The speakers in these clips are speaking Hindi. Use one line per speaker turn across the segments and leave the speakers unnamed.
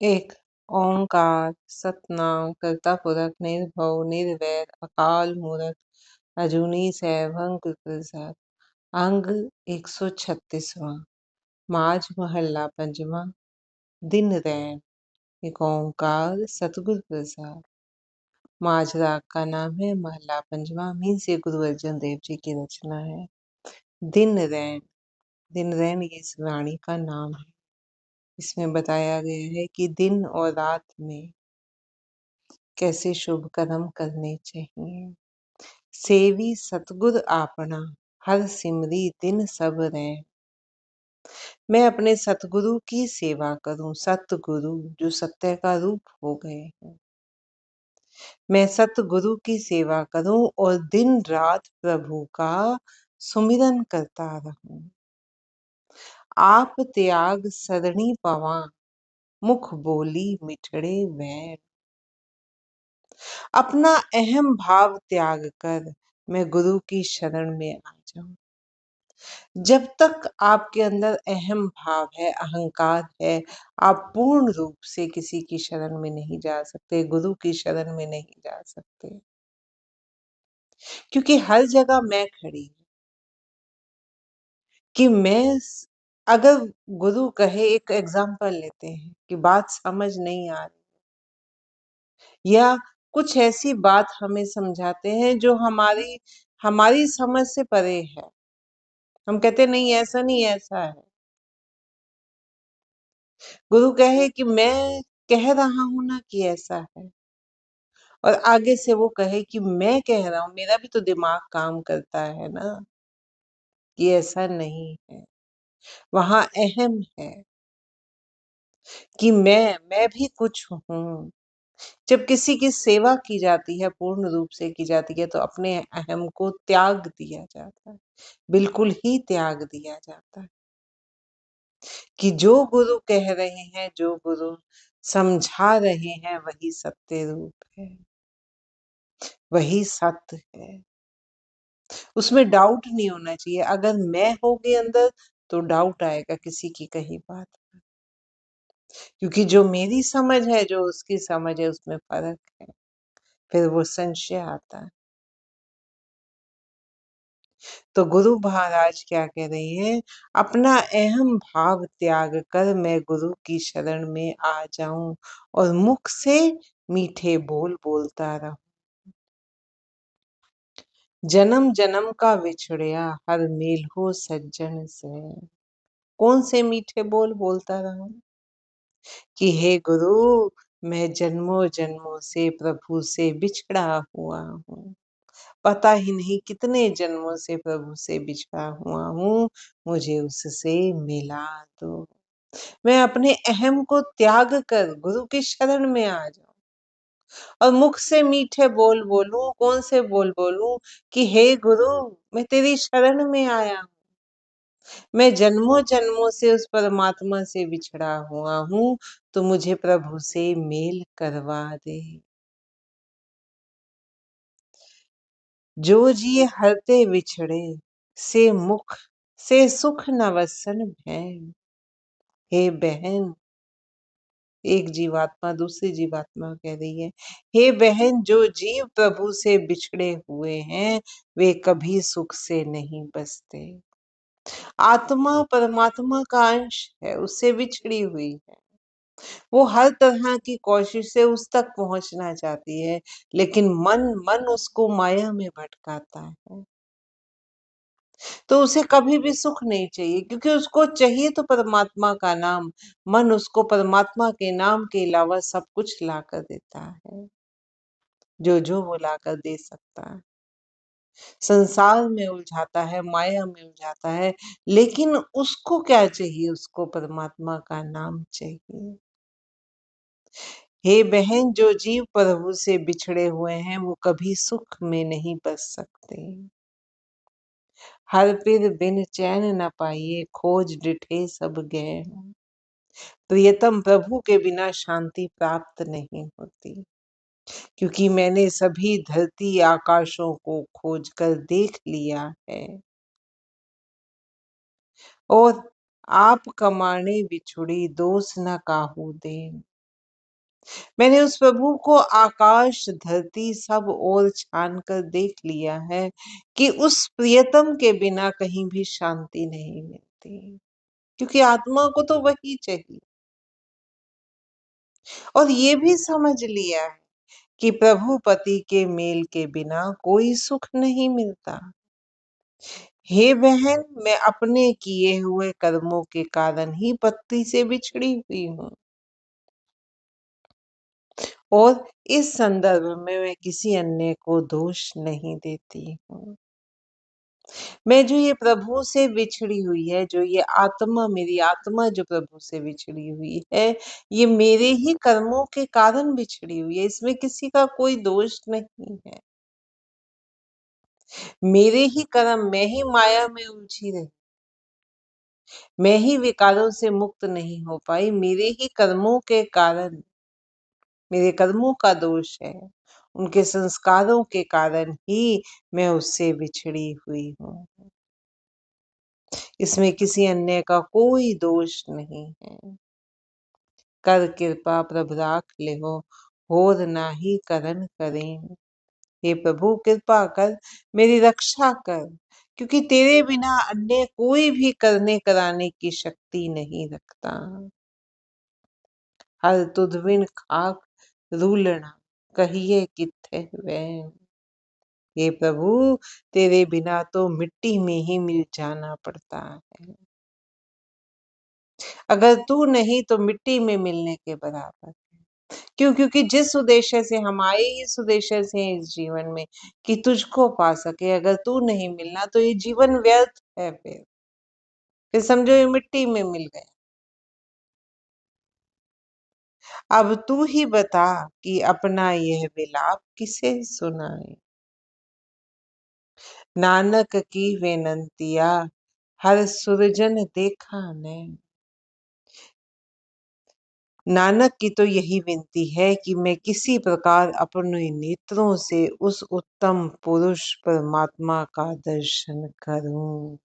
एक ओंकार सतनाम करता पुरख निर्भव निर्वैर अकाल मूरत अजूनी सैभं प्रसाद। अंग 136वां। माझ महल्ला पंजवा। दिन रैन। एक ओंकार सतगुरु प्रसाद। माझ राग का नाम है, महल्ला पंजवा मीन से गुरु अर्जन देव जी की रचना है। दिन रैन। दिन रैन ये इस वाणी का नाम है। इसमें बताया गया है कि दिन और रात में कैसे शुभ कर्म करने चाहिए। सेवी सतगुर आपना हर सिमरी दिन सब रैन। मैं अपने सतगुरु की सेवा करूं। सतगुरु जो सत्य का रूप हो गए हैं, मैं सतगुरु की सेवा करूं और दिन रात प्रभु का सुमिरन करता रहूं। आप त्याग सरणी पवा मुख बोली मिठड़े वैर। अपना अहम भाव त्याग कर मैं गुरु की शरण में आ जाऊं। जब तक आपके अंदर अहम भाव है, अहंकार है, आप पूर्ण रूप से किसी की शरण में नहीं जा सकते, गुरु की शरण में नहीं जा सकते, क्योंकि हर जगह मैं खड़ी हूं कि अगर गुरु कहे, एक एग्जाम्पल लेते हैं कि बात समझ नहीं आ रही या कुछ ऐसी बात हमें समझाते हैं जो हमारी हमारी समझ से परे है, हम कहते नहीं ऐसा नहीं ऐसा है। गुरु कहे कि मैं कह रहा हूं ना कि ऐसा है, और आगे से वो कहे कि मैं कह रहा हूं, मेरा भी तो दिमाग काम करता है ना, कि ऐसा नहीं है। वहां अहम है कि मैं भी कुछ हूं। जब किसी की सेवा की जाती है, पूर्ण रूप से की जाती है, तो अपने अहम को त्याग दिया जाता है, बिल्कुल ही त्याग दिया जाता है। कि जो गुरु कह रहे हैं, जो गुरु समझा रहे हैं, वही सत्य रूप है, वही सत्य है। उसमें डाउट नहीं होना चाहिए। अगर मैं होगी अंदर तो डाउट आएगा किसी की कही बात, क्योंकि जो मेरी समझ है, जो उसकी समझ है, उसमें फर्क है, फिर वो संशय आता है। तो गुरु महाराज क्या कह रही है? अपना अहम भाव त्याग कर मैं गुरु की शरण में आ जाऊं और मुख से मीठे बोल बोलता रहूं। जन्म जन्म का विछड़िया हर मेल हो सज्जन से। कौन से मीठे बोल बोलता रहूं? कि हे गुरु, मैं जन्मों जन्मों से प्रभु से बिछड़ा हुआ हूँ। पता ही नहीं कितने जन्मों से प्रभु से बिछड़ा हुआ हूँ, मुझे उससे मिला दो। मैं अपने अहम को त्याग कर गुरु की शरण में आ जाऊं और मुख से मीठे बोल बोलूं। कौन से बोल बोलूं? कि हे गुरु, मैं तेरी शरण में आया हूं, मैं जन्मों जन्मों से उस परमात्मा से बिछड़ा हुआ हूं, तो मुझे प्रभु से मेल करवा दे। जो जी हरते विछड़े से मुख से सुख न वसन भैं। हे बहन, एक जीवात्मा दूसरी जीवात्मा कह रही है, हे बहन, जो जीव प्रभु से बिछड़े हुए हैं, वे कभी सुख से नहीं बसते। आत्मा परमात्मा का अंश है, उससे बिछड़ी हुई है। वो हर तरह की कोशिश से उस तक पहुंचना चाहती है, लेकिन मन मन उसको माया में भटकाता है। तो उसे कभी भी सुख नहीं चाहिए, क्योंकि उसको चाहिए तो परमात्मा का नाम। मन उसको परमात्मा के नाम के अलावा सब कुछ ला कर देता है, जो वो ला कर दे सकता है। संसार में उलझाता है, माया में उलझाता है, लेकिन उसको क्या चाहिए? उसको परमात्मा का नाम चाहिए। हे बहन, जो जीव प्रभु से बिछड़े हुए हैं, वो कभी सुख में नहीं बस सकते। हर पिर बिन चैन न पाइए, खोज डिठे सब गए। प्रियतम प्रभु के बिना शांति प्राप्त नहीं होती, क्योंकि मैंने सभी धरती आकाशों को खोज कर देख लिया है, और आप कमाने बिछुड़ी दोष न काहू दे। मैंने उस प्रभु को आकाश धरती सब ओर छान कर देख लिया है कि उस प्रियतम के बिना कहीं भी शांति नहीं मिलती, क्योंकि आत्मा को तो वही चाहिए। और ये भी समझ लिया है कि प्रभु पति के मेल के बिना कोई सुख नहीं मिलता। हे बहन, मैं अपने किए हुए कर्मों के कारण ही पति से बिछड़ी हुई हूँ, और इस संदर्भ में मैं किसी अन्य को दोष नहीं देती हूँ। मैं जो ये प्रभु से बिछड़ी हुई है, जो ये आत्मा, मेरी आत्मा जो प्रभु से बिछड़ी हुई है, ये मेरे ही कर्मों के कारण बिछड़ी हुई है। इसमें किसी का कोई दोष नहीं है। मेरे ही कर्म, मैं ही माया में उलझी रही, मैं ही विकारों से मुक्त नहीं हो पाई। मेरे ही कर्मों के कारण, मेरे कर्मों का दोष है, उनके संस्कारों के कारण ही मैं उससे बिछड़ी हुई हूँ। इसमें किसी अन्य का कोई दोष नहीं है। कर कृपा प्रभु राख लेहो, होर नाही करन करें। हे प्रभु, कृपा कर, मेरी रक्षा कर, क्योंकि तेरे बिना अन्य कोई भी करने कराने की शक्ति नहीं रखता। हर तुध बिन खाक रूलना, कहिए कित्थे वैन। हे प्रभु, तेरे बिना तो मिट्टी में ही मिल जाना पड़ता है। अगर तू नहीं तो मिट्टी में मिलने के बराबर। क्यों? क्योंकि जिस उद्देश्य से हम आए, इस उद्देश्य से हैं इस जीवन में कि तुझको पा सके। अगर तू नहीं मिलना तो ये जीवन व्यर्थ है। फिर समझो ये मिट्टी में मिल गया। अब तू ही बता कि अपना यह विलाप किसे सुनाए। नानक की विनंतिया हर सुरजन देखा ने। नानक की तो यही विनती है कि मैं किसी प्रकार अपने नेत्रों से उस उत्तम पुरुष परमात्मा का दर्शन करूं।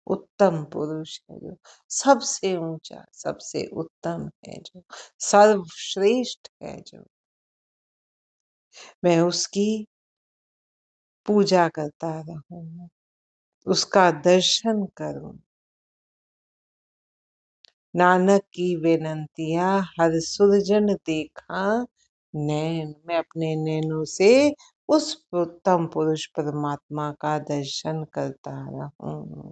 उत्तम पुरुष है जो सबसे ऊंचा, सबसे उत्तम है, जो सर्वश्रेष्ठ है, जो मैं उसकी पूजा करता रहूं, उसका दर्शन करूं। नानक की विनंतियां हर सुरजन देखा नैन। मैं अपने नैनों से उस उत्तम पुरुष परमात्मा का दर्शन करता रहूं।